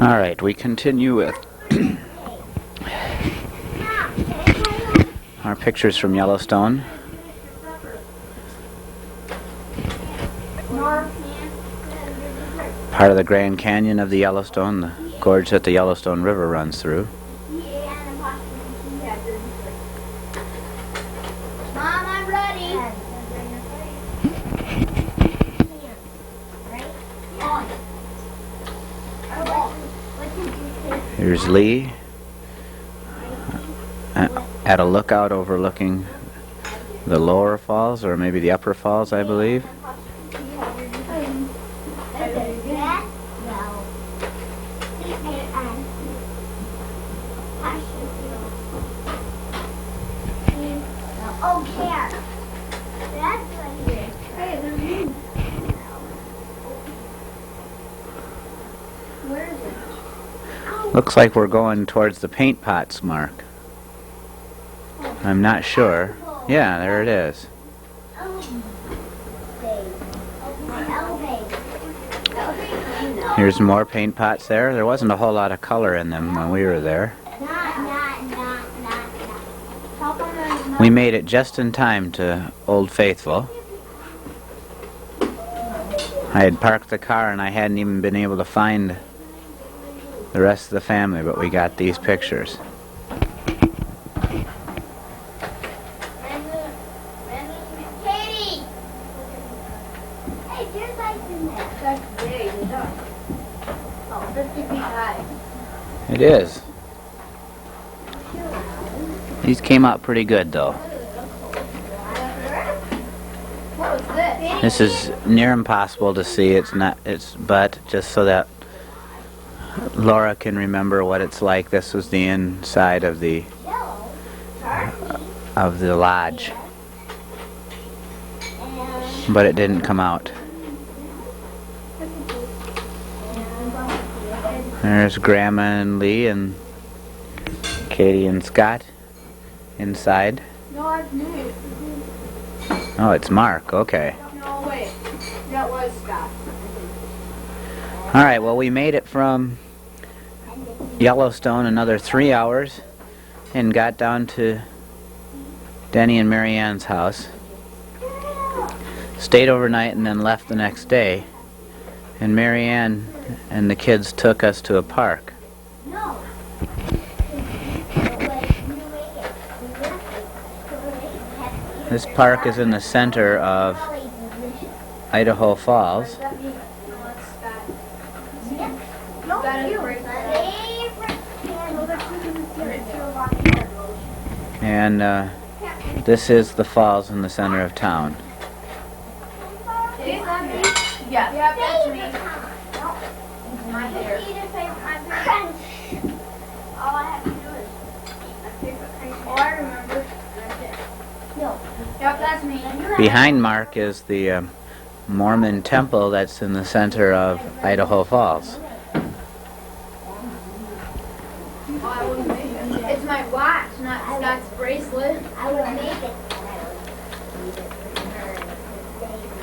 Alright, we continue with our pictures from Yellowstone. Part of the Grand Canyon of the Yellowstone, the gorge that the Yellowstone River runs through. Mom, I'm ready. Here's Lee at a lookout overlooking the lower falls, or maybe the upper falls, I believe. Looks like we're going towards the paint pots, Mark. I'm not sure. Yeah, there it is. Here's more paint pots there. There wasn't a whole lot of color in them when we were there. We made it just in time to Old Faithful. I had parked the car and I hadn't even been able to find the rest of the family, but we got these pictures. Katie! Hey, there's ice in there. That's big. Oh, 50 feet high. It is. These came out pretty good, though. What was this? This is near impossible to see. But just so that Laura can remember what it's like. This was the inside of the lodge, but it didn't come out. There's Grandma and Lee and Katie and Scott inside. No, it's me. Oh, it's Mark. Okay. No, wait. That was Scott. All right. Well, we made it from Yellowstone another 3 hours and got down to Denny and Mary Ann's house. Stayed overnight and then left the next day. And Mary Ann and the kids took us to a park. This park is in the center of Idaho Falls. And this is the falls in the center of town. Yeah, that's me. My hair. All I have to do is my favorite cream. Oh, I remember. No. Yep, that's me. Behind Mark is the Mormon temple that's in the center of Idaho Falls. It's my watch, not Scott's bracelet. I would make it.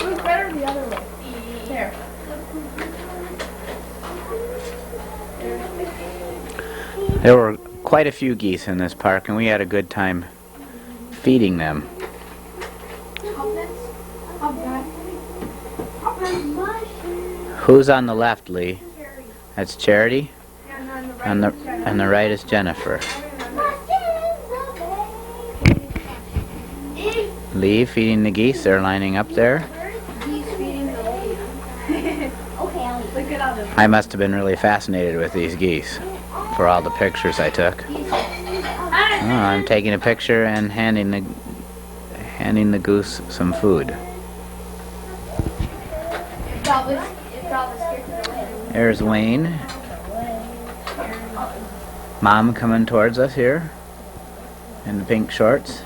It was better the other way. There. There were quite a few geese in this park, and we had a good time feeding them. Who's on the left, Lee? That's Charity. On the right is Jennifer. Lee feeding the geese. They're lining up there. I must have been really fascinated with these geese for all the pictures I took. Oh, I'm taking a picture and handing the goose some food. There's Wayne. Mom coming towards us here in the pink shorts.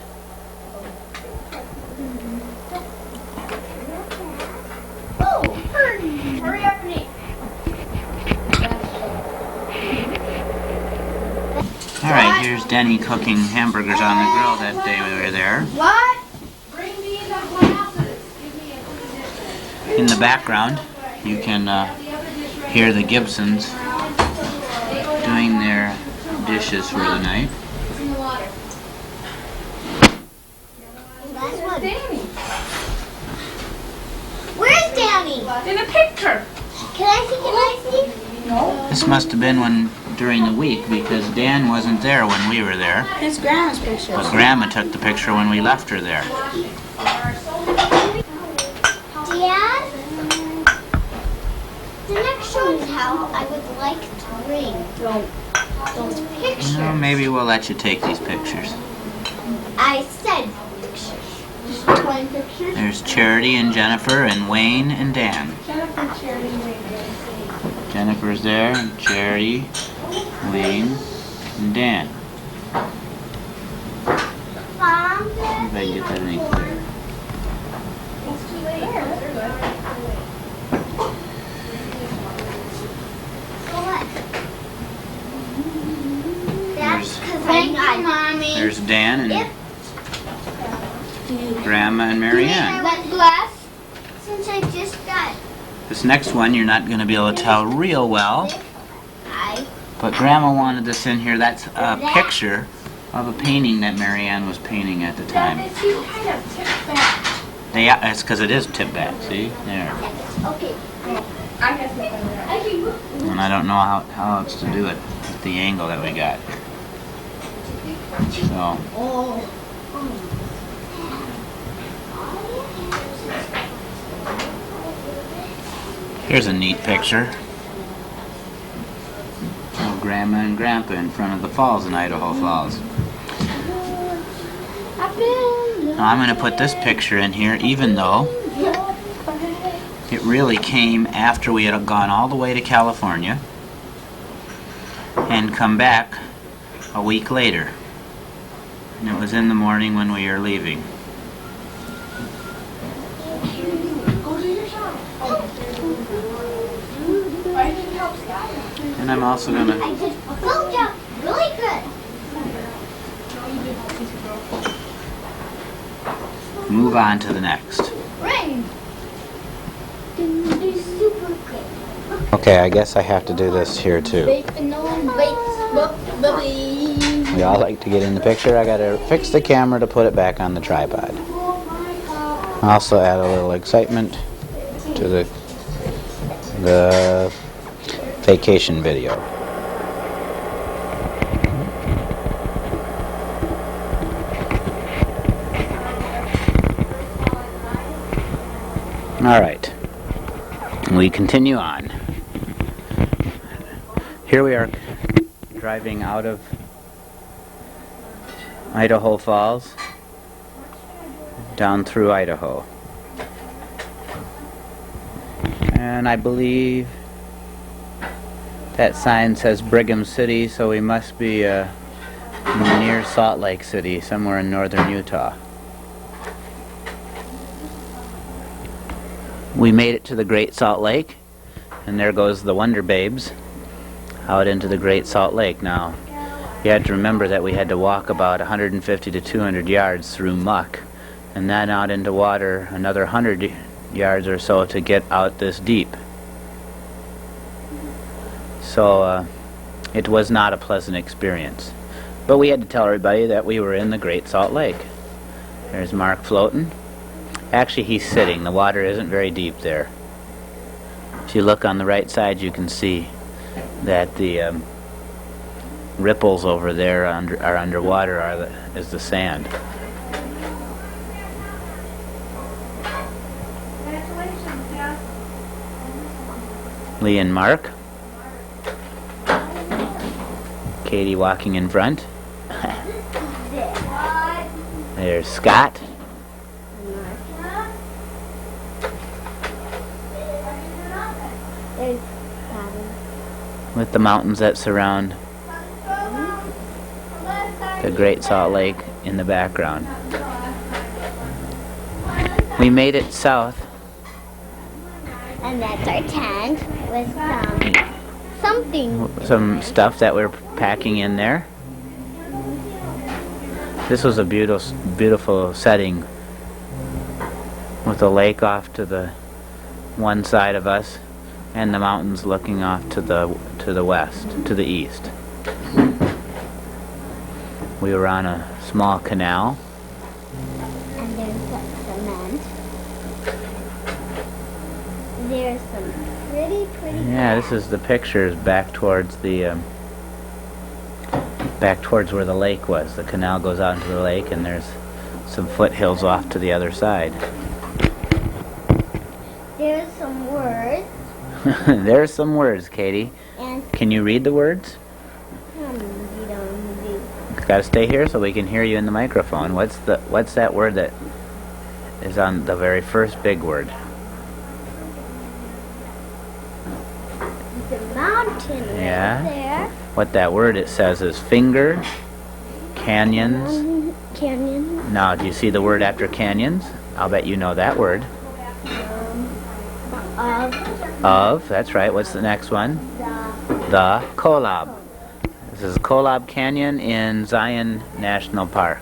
Hurry up, Nick. Alright, here's Denny cooking hamburgers on the grill that day we were there. What? Bring me the glasses. In the background, you can hear the Gibsons doing their dishes for the night. It's in the water. Last one. Danny. Where's Danny? In a picture. Can I see? Can I see? No. This must have been during the week because Dan wasn't there when we were there. It's Grandma's picture. But Grandma took the picture when we left her there. Dad? The next show is how I would like to bring those pictures. Well, maybe we'll let you take these pictures. I said pictures. Just 20 pictures? There's Charity and Jennifer and Wayne and Dan. Jennifer, Charity, Wayne. Jennifer's there, and Charity, Wayne, and Dan. Mom, If I can get that any clearer. It's too late. that's because Thank you, I'm not. Mommy. There's Dan and Grandma and Marianne. That glass, since I just got This next one you're not going to be able to tell real well, I but Grandma wanted this in here. That's a picture of a painting that Marianne was painting at the time. It's you kind of tipped back. It's because it is tipped back, see? There. okay. I have to find that. And I don't know how else to do it with the angle that we got. So, here's a neat picture of Grandma and Grandpa in front of the falls in Idaho Falls. Now I'm going to put this picture in here even though it really came after we had gone all the way to California and come back a week later. And it was in the morning when we were leaving. And I'm also going to I did a full job, really good. move on to the next. Ring. Super good. Okay, I guess I have to do this here too. We all like to get in the picture. I gotta fix the camera to put it back on the tripod. Also add a little excitement to the vacation video. All right, we continue on. Here we are driving out of Idaho Falls down through Idaho. And I believe that sign says Brigham City, so we must be near Salt Lake City, somewhere in northern Utah. We made it to the Great Salt Lake, and there goes the Wonder Babes out into the Great Salt Lake. Now, you had to remember that we had to walk about 150 to 200 yards through muck, and then out into water another 100 yards or so to get out this deep. So, it was not a pleasant experience. But we had to tell everybody that we were in the Great Salt Lake. There's Mark floating. Actually, he's sitting. The water isn't very deep there. If you look on the right side, you can see that the ripples over there are underwater is the sand. Lee and Mark. Katie walking in front. There's Scott. With the mountains that surround the Great Salt Lake in the background. We made it south. And that's our tent with Some stuff that we're packing in there. This was a beautiful setting with the lake off to the one side of us and the mountains looking off to the west, to the east. We were on a small canal. And there's some cement. There's some pretty Yeah, this is the pictures back towards the back towards where the lake was. The canal goes out into the lake, and there's some foothills off to the other side. There's some words. There's some words, Katie. And Can you read the words? Got to stay here so we can hear you in the microphone. What's that word that is on the very first big word? the mountain Yeah. right there. What that word it says is finger, canyons. Canyon. Now, do you see the word after canyons? I'll bet you know that word. Of, that's right. What's the next one? The Kolob. This is Kolob Canyon in Zion National Park.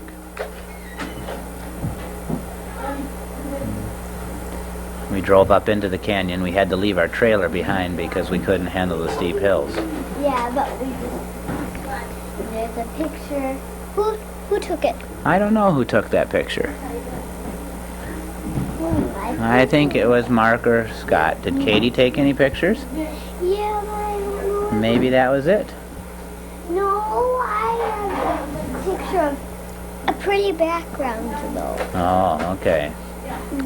We drove up into the canyon. We had to leave our trailer behind because we couldn't handle the steep hills. Yeah, but we just. There's a picture. Who took it? I don't know who took that picture. I think it was Mark or Scott. Did Katie take any pictures? Yeah, but I don't know. Maybe that was it. No, I have a picture of a pretty background though. Oh, okay.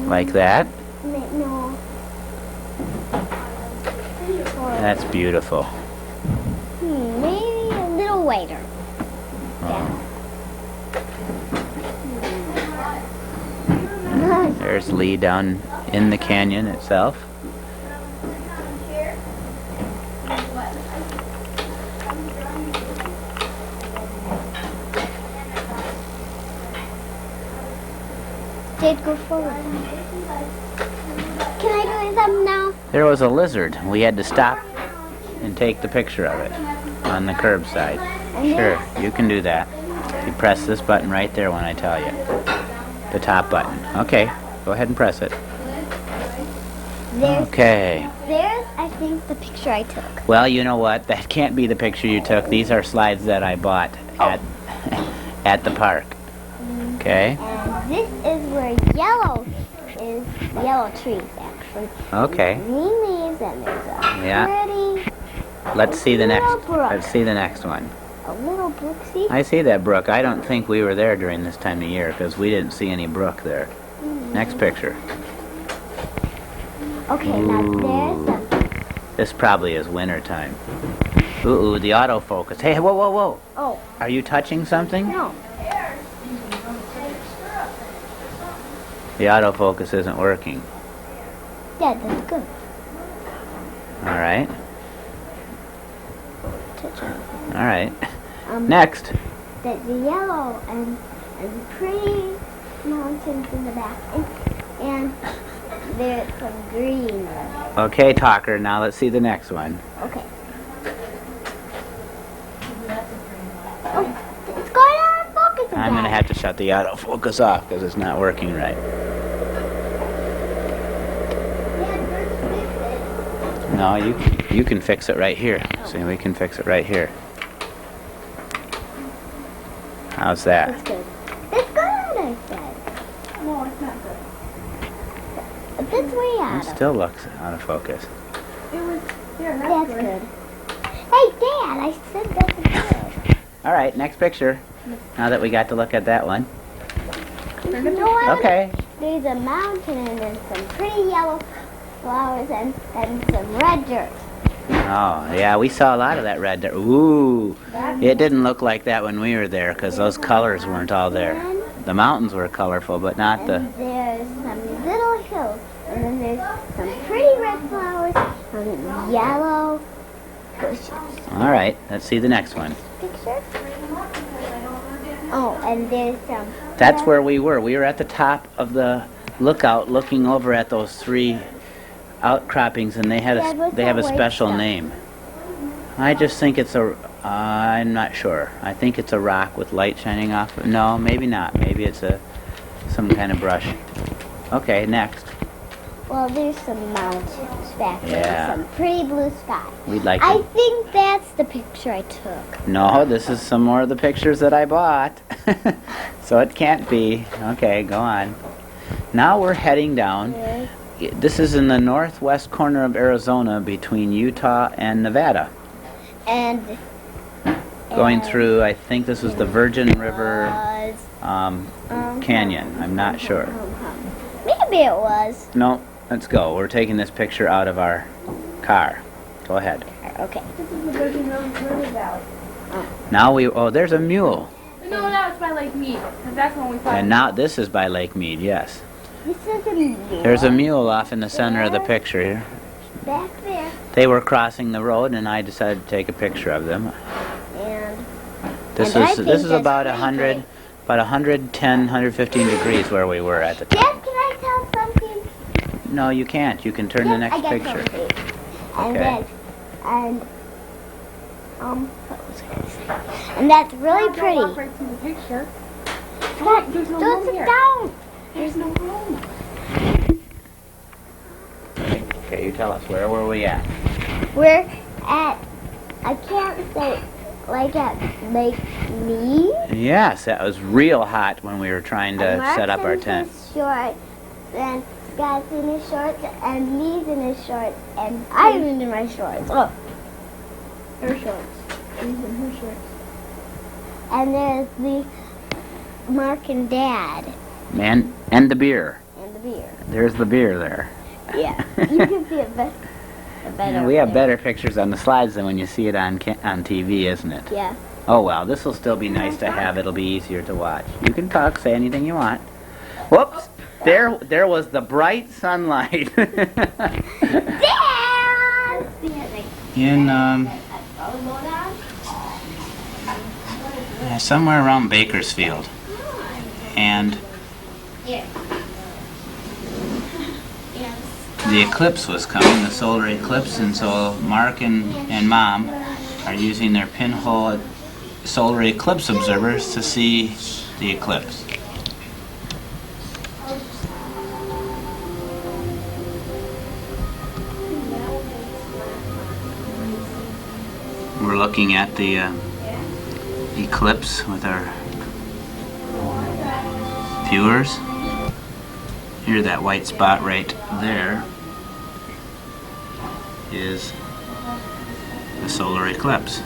Like that? No. That's beautiful. Maybe a little later. Oh. There's Lee down in the canyon itself. Did go forward. Can I do something now? There was a lizard. We had to stop and take the picture of it on the curbside. Sure, you can do that. You press this button right there when I tell you. The top button. Okay, go ahead and press it. Okay. There's, I think, the picture I took. Well, you know what? That can't be the picture you took. These are slides that I bought at at the park. Okay? And this is where yellow trees, actually. Okay. Green leaves, and there's a pretty Let's see the next. little brook. Let's see the next one. A little brook, see? I see that brook. I don't think we were there during this time of year because we didn't see any brook there. Next picture. Okay, now there's some. This probably is winter time. Ooh, the autofocus. Hey, whoa, whoa, whoa. Oh, Are you touching something? no. The autofocus isn't working. Yeah, that's good. All right. Touch it. All right. Um, Next. There's the yellow and pretty mountains in the back. And there's some green. Okay, talker. Now let's see the next one. Okay. Oh, it's going out of focus again. I'm going to have to shut the autofocus off because it's not working right. No, you can fix it right here. See, we can fix it right here. How's that? It's good. It's good, I said. No, it's not good. It's way It out of. still looks out of focus. It was, yeah, That's good. Hey, Dad, I said that's good. All right, next picture. Now that we got to look at that one. You know what? Okay. There's a mountain and there's some pretty yellow flowers and some red dirt. Oh, yeah, we saw a lot of that red dirt. Ooh, it didn't look like that when we were there because those colors weren't all there. The mountains were colorful, but not the... And there's some little hills. And then there's some pretty red flowers and yellow bushes. All right, let's see the next one. Picture? Oh, and there's some... That's where we were. We were at the top of the lookout looking over at those three outcroppings, and they had they have a special name. I just think it's a... I'm not sure. I think it's a rock with light shining off. No, maybe not. Maybe it's some kind of brush. Okay, next. Well, there's some mountains back there. Yeah. Some pretty blue sky. We'd like I to... think that's the picture I took. No, this is some more of the pictures that I bought. So it can't be. Okay, go on. Now we're heading down. This is in the northwest corner of Arizona between Utah and Nevada. And Going through, I think this was the Virgin River was, Canyon. I'm not sure. maybe it was. No, let's go. We're taking this picture out of our car. Go ahead. Okay. This is the Virgin River Valley. Now oh, there's a mule. No, that was by Lake Mead, because that's when we found And now this is by Lake Mead, yes. This is a mule. There's a mule off in the center of the picture here. Back there. They were crossing the road, and I decided to take a picture of them. And This And I is think this is that's about pretty 100, great. about 110, 115 degrees where we were at the time. Dad, can I tell something? No, you can't. You can turn the Yes, next I got picture. something. And Okay. what was I gonna say? And that's really Don't pretty. walk right through the picture. Dad, There's no don't room sit here. down. There's no room. Okay, you tell us. Where were we at? We're at, I can't say, like at Lake Mead. Yes, that was real hot when we were trying to set up our tent. Mark's in his shorts, and Scott's in his shorts, and me's in his shorts, and I'm in my shorts. Oh, Her shorts. She's in her shorts. and there's the Mark and Dad Man, and the beer. and the beer. There's the beer there. Yeah, you can see it better. Yeah, we have better pictures on the slides than when you see it on TV, isn't it? Yeah. Oh well, this will still be nice to have. It'll be easier to watch. You can talk, say anything you want. Whoops! There was the bright sunlight. Dad! In somewhere around Bakersfield, and the eclipse was coming, the solar eclipse, and so Mark and Mom are using their pinhole solar eclipse observers to see the eclipse. We're looking at the eclipse with our viewers. Here, that white spot right there is the solar eclipse.